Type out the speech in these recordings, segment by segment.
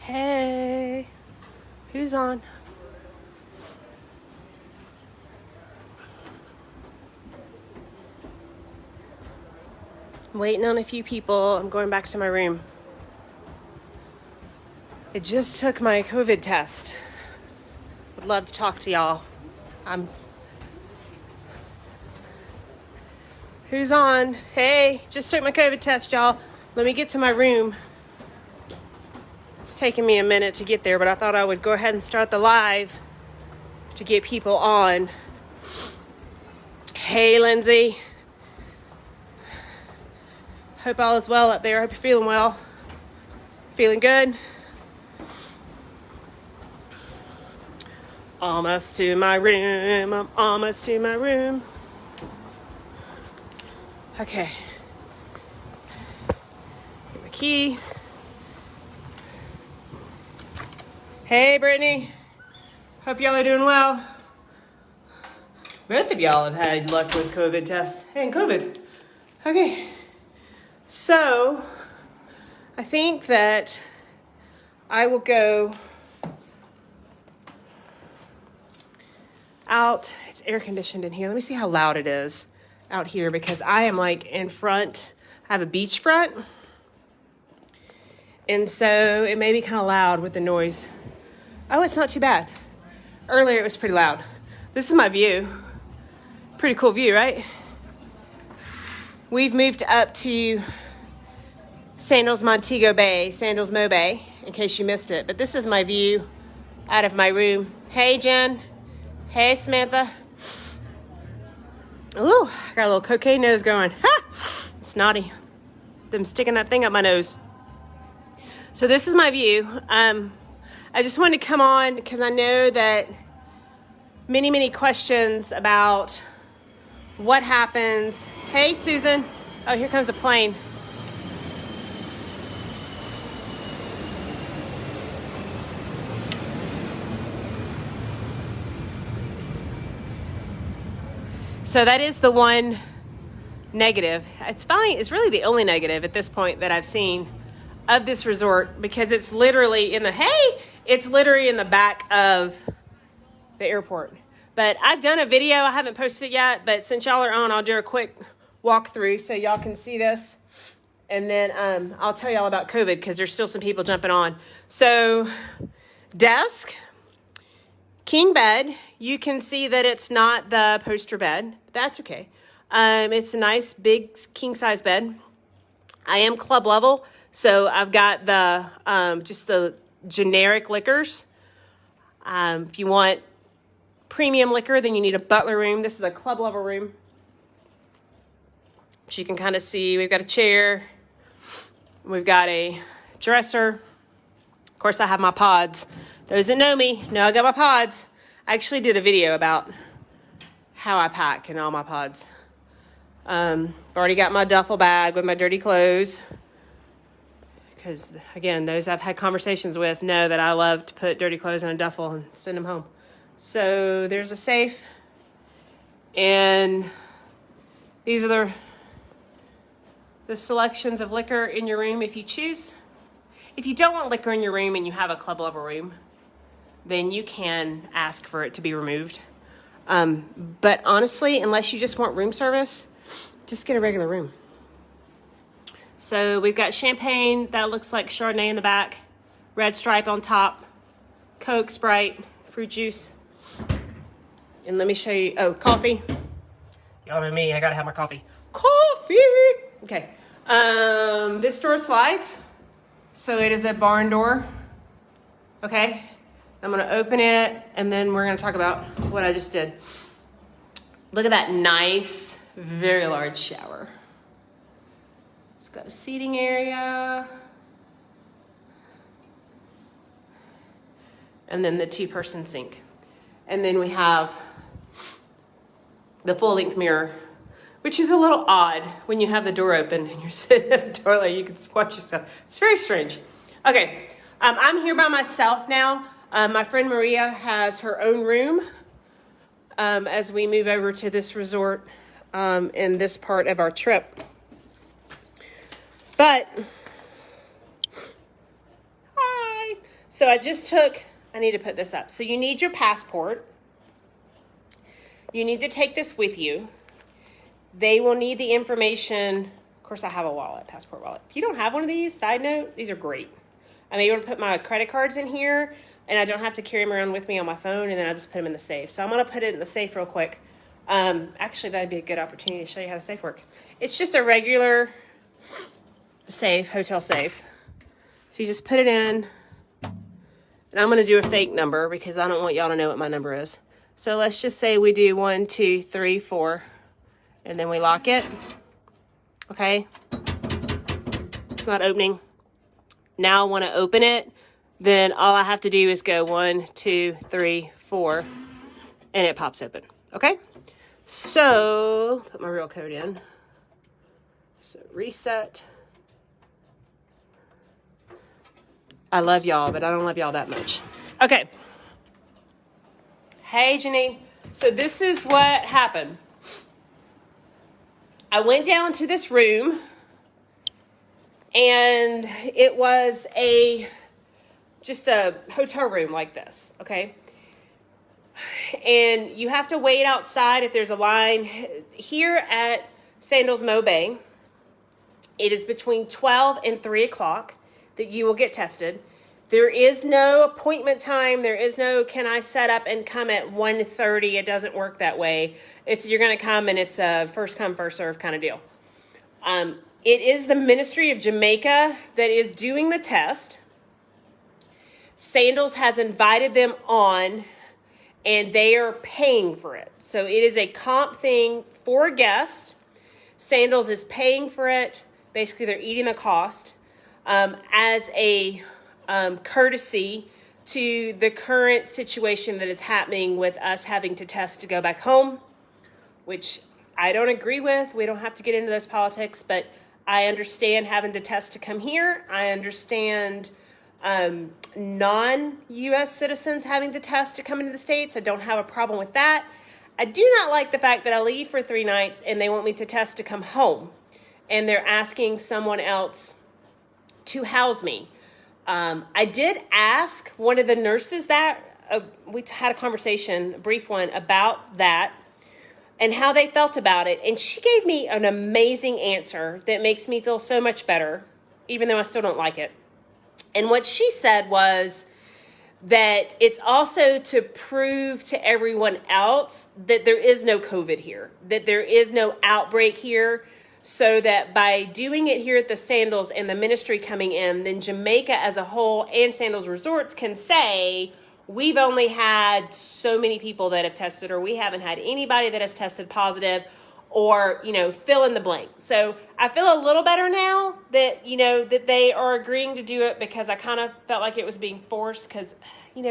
Hey, who's on? I'm waiting on a few people. I'm going back to my room. I just took my COVID test. Would love to talk to y'all. Who's on? Hey, just took my COVID test, y'all. Let me get to my room. It's taking me a minute to get there, but I thought I would go ahead and start the live to get people on. Hey, Lindsay. Hope all is well up there. Hope you're feeling well. Feeling good? Almost to my room. I'm almost to my room. Okay. Get my key. Hey, Brittany. Hope y'all are doing well. Both of y'all have had luck with COVID tests and COVID. Okay. So, I think that I will go out. It's air conditioned in here. Let me see how loud it is out here because I am like in front. I have a beach front. And so it may be kind of loud with the noise. Oh, it's not too bad. Earlier it was pretty loud. This is my view. Pretty cool view, right? We've moved up to Sandals Montego Bay, Sandals Mo Bay, in case you missed it. But this is my view out of my room. Hey, Jen. Hey, Samantha. Ooh, I got a little cocaine nose going. Ha! It's naughty. I'm sticking that thing up my nose. So this is my view. I just wanted to come on because I know that many questions about what happens. Hey, Susan. Oh, here comes a plane. So that is the one negative. It's really the only negative at this point that I've seen of this resort because it's literally in the back of the airport. But I've done a video. I haven't posted it yet, but since y'all are on, I'll do a quick walkthrough so y'all can see this. And then I'll tell y'all about COVID because there's still some people jumping on. So desk, king bed. You can see that it's not the poster bed. That's okay. It's a nice big king size bed. I am club level. So I've got the just the generic liquors. If you want premium liquor, then you need a butler room. This is a club level room. So you can kind of see we've got a chair. We've got a dresser. Of course, I have my pods. Those that know me know I got my pods. I actually did a video about how I pack and all my pods. I've already got my duffel bag with my dirty clothes. Because, again, those I've had conversations with know that I love to put dirty clothes in a duffel and send them home. So there's a safe. And these are the selections of liquor in your room if you choose. If you don't want liquor in your room and you have a club level room, then you can ask for it to be removed. But honestly, unless you just want room service, just get a regular room. So we've got champagne that looks like Chardonnay in the back, red stripe on top, Coke, Sprite, fruit juice. And let me show you, coffee. Y'all know me, I gotta have my coffee. Coffee! Okay, this door slides. So it is a barn door, okay? I'm gonna open it and then we're gonna talk about what I just did. Look at that nice, very large shower. It's got a seating area. And then the 2-person sink. And then we have the full-length mirror, which is a little odd when you have the door open and you're sitting at the toilet, you can watch yourself. It's very strange. Okay, I'm here by myself now. My friend Maria has her own room as we move over to this resort in this part of our trip. But So I need to put this up. So you need your passport. You need to take this with you. They will need the information. Of course, I have a wallet, passport wallet. If you don't have one of these, side note, these are great. I'm able to put my credit cards in here, and I don't have to carry them around with me on my phone, and then I just put them in the safe. So I'm going to put it in the safe real quick. Actually, that'd be a good opportunity to show you how the safe works. It's just a regular safe, hotel safe. So you just put it in, and I'm going to do a fake number because I don't want y'all to know what my number is. So let's just say we do 1, 2, 3, 4, and then we lock it. Okay. It's not opening. Now I want to open it. Then all I have to do is go 1, 2, 3, 4, and it pops open. Okay. So put my real code in. So reset. I love y'all, but I don't love y'all that much. Okay. Hey, Janine. So this is what happened. I went down to this room, and it was just a hotel room like this, okay? And you have to wait outside if there's a line. Here at Sandals Montego Bay, it is between 12 and 3 o'clock that you will get tested. There is no appointment time. There is no, can I set up and come at 1:30? It doesn't work that way. You're going to come and it's a first come, first serve kind of deal. It is the Ministry of Jamaica that is doing the test. Sandals has invited them on, and they are paying for it. So it is a comp thing for guests. Sandals is paying for it. Basically, they're eating the cost as a courtesy to the current situation that is happening with us having to test to go back home, which I don't agree with. We don't have to get into those politics, but I understand having to test to come here. I understand non-U.S. citizens having to test to come into the States. I don't have a problem with that. I do not like the fact that I leave for 3 nights and they want me to test to come home, and they're asking someone else to house me. I did ask one of the nurses that, we had a conversation, a brief one, about that and how they felt about it. And she gave me an amazing answer that makes me feel so much better, even though I still don't like it. And what she said was that it's also to prove to everyone else that there is no COVID here, that there is no outbreak here, so that by doing it here at the Sandals and the ministry coming in, then Jamaica as a whole and Sandals Resorts can say, we've only had so many people that have tested, or we haven't had anybody that has tested positive, or, fill in the blank. So I feel a little better now that, that they are agreeing to do it, because I kind of felt like it was being forced, because,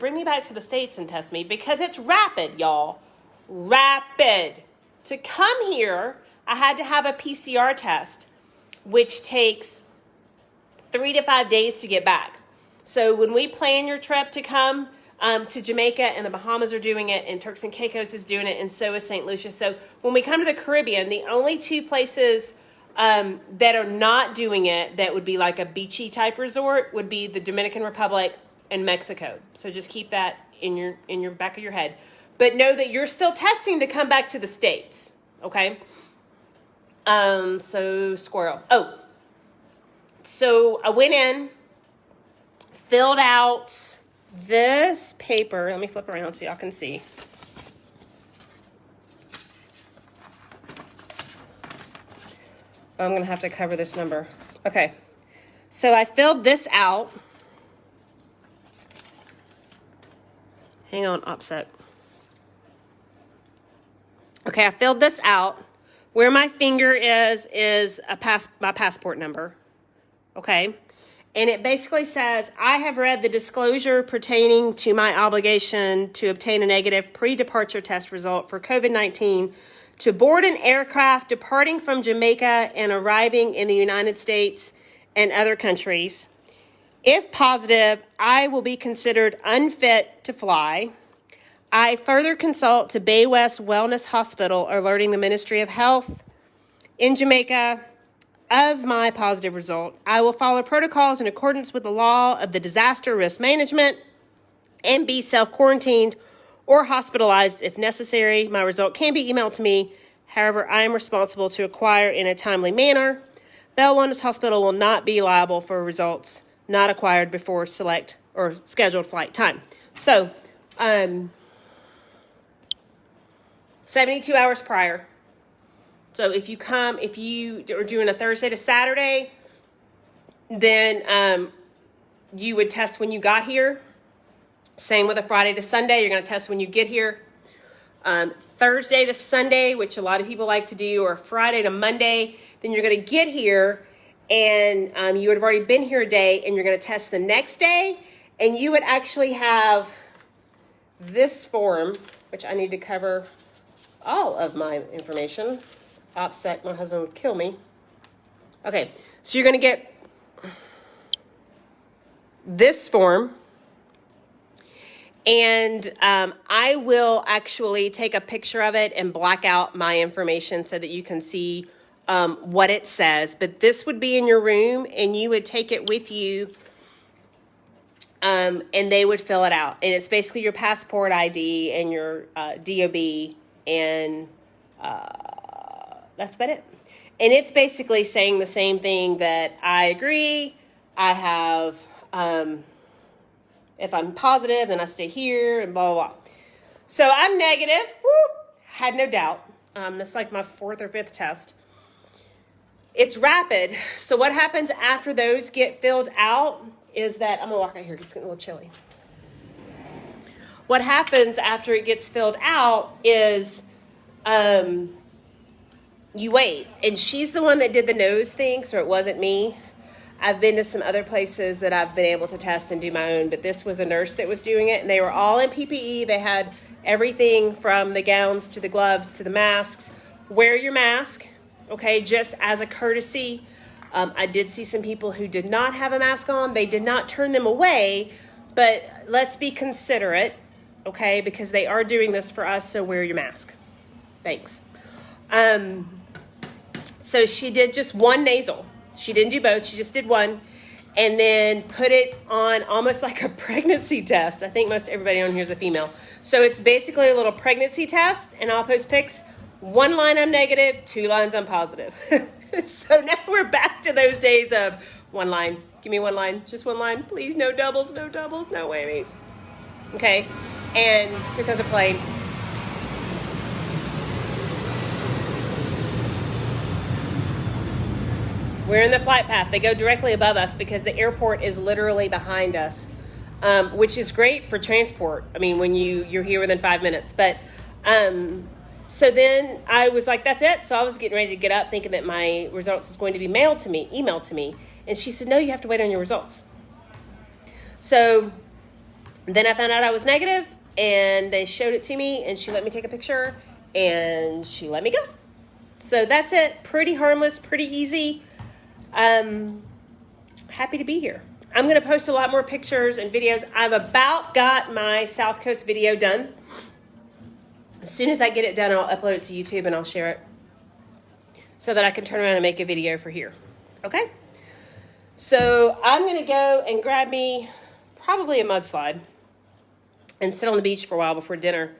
bring me back to the States and test me, because it's rapid, y'all. Rapid. To come here, I had to have a PCR test, which takes 3 to 5 days to get back. So when we plan your trip to come to Jamaica, and the Bahamas are doing it, and Turks and Caicos is doing it, and so is St. Lucia. So when we come to the Caribbean, the only 2 places that are not doing it, that would be like a beachy type resort, would be the Dominican Republic and Mexico. So just keep that in your back of your head. But know that you're still testing to come back to the States, okay? So squirrel. Oh, so I went in, filled out this paper. Let me flip around so y'all can see. I'm going to have to cover this number. Okay. So I filled this out. Hang on, offset. Okay, I filled this out. Where my finger is my passport number, okay? And it basically says, I have read the disclosure pertaining to my obligation to obtain a negative pre-departure test result for COVID-19 to board an aircraft departing from Jamaica and arriving in the United States and other countries. If positive, I will be considered unfit to fly. I further consult to Bay West Wellness Hospital, alerting the Ministry of Health in Jamaica of my positive result, I will follow protocols in accordance with the law of the disaster risk management and be self-quarantined or hospitalized if necessary. My result can be emailed to me. However, I am responsible to acquire in a timely manner. Bell Wellness Hospital will not be liable for results not acquired before select or scheduled flight time. So, 72 hours prior. So if you are doing a Thursday to Saturday, then you would test when you got here. Same with a Friday to Sunday, you're going to test when you get here. Thursday to Sunday, which a lot of people like to do, or Friday to Monday, then you're going to get here and you would have already been here a day and you're going to test the next day. And you would actually have this form, which I need to cover all of my information. Offset, my husband would kill me. Okay, so you're going to get this form. And I will actually take a picture of it and black out my information so that you can see what it says. But this would be in your room and you would take it with you and they would fill it out. And it's basically your passport ID and your DOB and that's about it. And it's basically saying the same thing that I agree, I have... if I'm positive, then I stay here and blah, blah, blah. So I'm negative. Whoop, had no doubt. That's like my 4th or 5th test. It's rapid. So what happens after those get filled out is that, I'm going to walk out here because it's getting a little chilly. What happens after it gets filled out is you wait. And she's the one that did the nose thing, so it wasn't me. I've been to some other places that I've been able to test and do my own, but this was a nurse that was doing it, and they were all in PPE. They had everything from the gowns to the gloves to the masks. Wear your mask, okay, just as a courtesy. I did see some people who did not have a mask on. They did not turn them away, but let's be considerate, okay, because they are doing this for us, so wear your mask. Thanks. So she did just one nasal. She didn't do both. She just did one and then put it on almost like a pregnancy test. I think most everybody on here is a female. So it's basically a little pregnancy test, and I'll post pics. 1 line I'm negative, 2 lines I'm positive. So now we're back to those days of 1 line. Give me 1 line, just 1 line. Please, no doubles, no doubles, no whammies. Okay, and here comes a plane. We're in the flight path. They go directly above us because the airport is literally behind us, which is great for transport. I mean, when you're here within 5 minutes. But so then I was like, that's it. So I was getting ready to get up thinking that my results was going to be emailed to me. And she said, no, you have to wait on your results. So then I found out I was negative and they showed it to me and she let me take a picture and she let me go. So that's it. Pretty harmless, pretty easy. Happy to be here. I'm going to post a lot more pictures and videos. I've about got my South Coast video done. As soon as I get it done, I'll upload it to YouTube and I'll share it so that I can turn around and make a video for here. Okay? So I'm going to go and grab me probably a mudslide and sit on the beach for a while before dinner.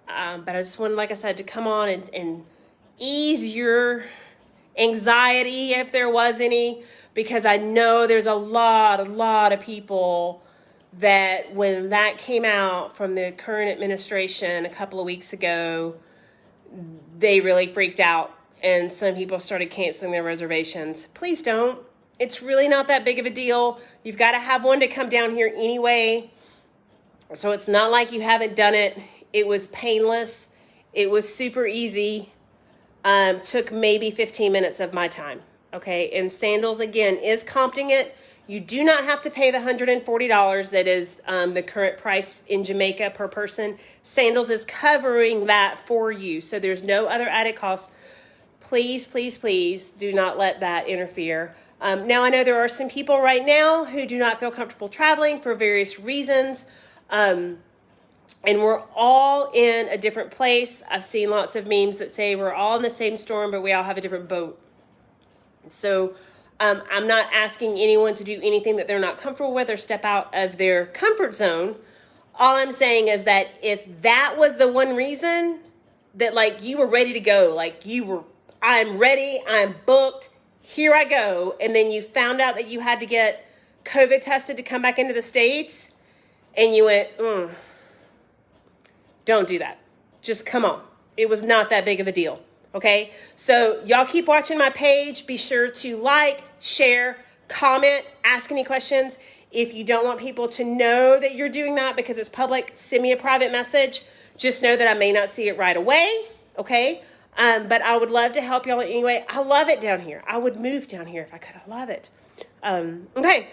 But I just wanted, like I said, to come on and ease your anxiety if there was any, because I know there's a lot of people that when that came out from the current administration a couple of weeks ago, they really freaked out and some people started canceling their reservations. Please don't. It's really not that big of a deal. You've got to have one to come down here anyway. So it's not like you haven't done it. It was painless. It was super easy. Took maybe 15 minutes of my time. Okay, and Sandals, again, is comping it. You do not have to pay the $140 that is the current price in Jamaica per person. Sandals is covering that for you, so there's no other added cost. Please, please, please do not let that interfere. Now, I know there are some people right now who do not feel comfortable traveling for various reasons, and we're all in a different place. I've seen lots of memes that say we're all in the same storm, but we all have a different boat. So I'm not asking anyone to do anything that they're not comfortable with or step out of their comfort zone. All I'm saying is that if that was the one reason that like you were ready to go, like you were, I'm ready, I'm booked, here I go. And then you found out that you had to get COVID tested to come back into the States and you went, don't do that. Just come on. It was not that big of a deal. Okay. So y'all keep watching my page. Be sure to like, share, comment, ask any questions. If you don't want people to know that you're doing that because it's public, send me a private message. Just know that I may not see it right away. Okay. But I would love to help y'all anyway. I love it down here. I would move down here if I could. I love it. Okay.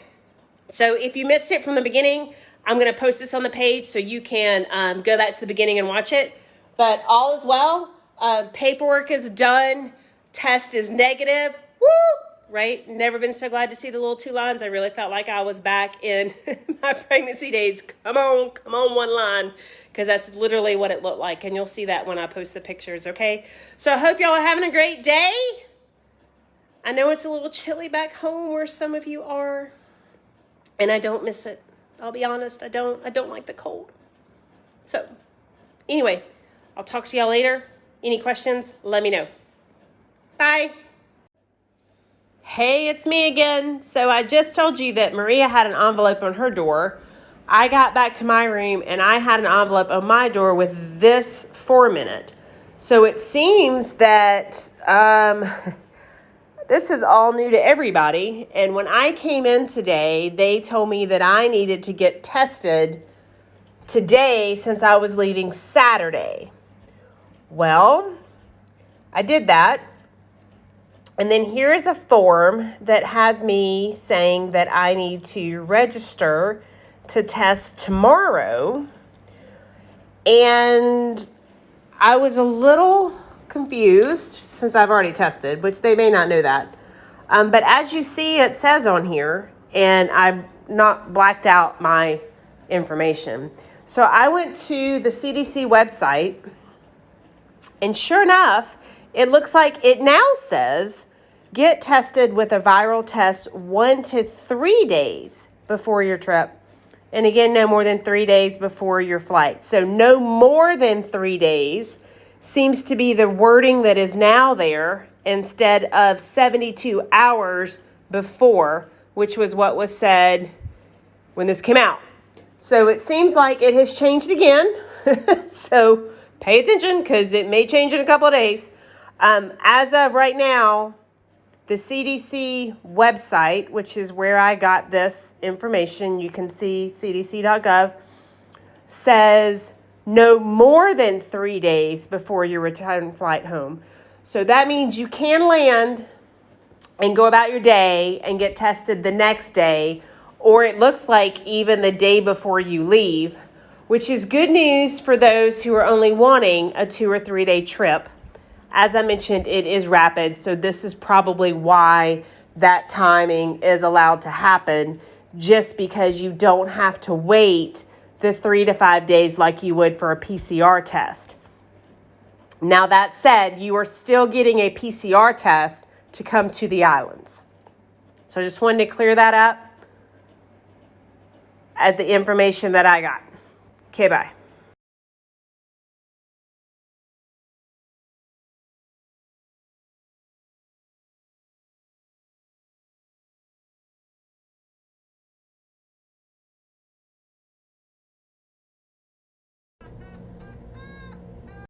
So if you missed it from the beginning, I'm going to post this on the page so you can go back to the beginning and watch it. But all is well. Paperwork is done. Test is negative. Woo! Right? Never been so glad to see the little 2 lines. I really felt like I was back in my pregnancy days. Come on, 1 line. Because that's literally what it looked like. And you'll see that when I post the pictures, okay? So I hope y'all are having a great day. I know it's a little chilly back home where some of you are. And I don't miss it. I'll be honest, I don't like the cold. So anyway, I'll talk to y'all later. Any questions, let me know. Bye. Hey, it's me again. So I just told you that Maria had an envelope on her door. I got back to my room and I had an envelope on my door with this form in it. So it seems that this is all new to everybody. And when I came in today, they told me that I needed to get tested today since I was leaving Saturday. Well, I did that. And then here is a form that has me saying that I need to register to test tomorrow. And I was a little confused since I've already tested, which they may not know that. But as you see, it says on here, and I've not blacked out my information. So I went to the CDC website, and sure enough, it looks like it now says, get tested with a viral test 1 to 3 days before your trip. And again, no more than 3 days before your flight. So no more than 3 days seems to be the wording that is now there instead of 72 hours before, which was what was said when this came out. So it seems like it has changed again. So pay attention because it may change in a couple of days. As of right now, the CDC website, which is where I got this information, you can see cdc.gov, says no more than 3 days before your return flight home. So that means you can land and go about your day and get tested the next day, or it looks like even the day before you leave, which is good news for those who are only wanting a 2 or 3 day trip. As I mentioned, it is rapid, so this is probably why that timing is allowed to happen, just because you don't have to wait the 3 to 5 days like you would for a PCR test. Now, that said, you are still getting a PCR test to come to the islands. So I just wanted to clear that up at the information that I got. Okay, bye.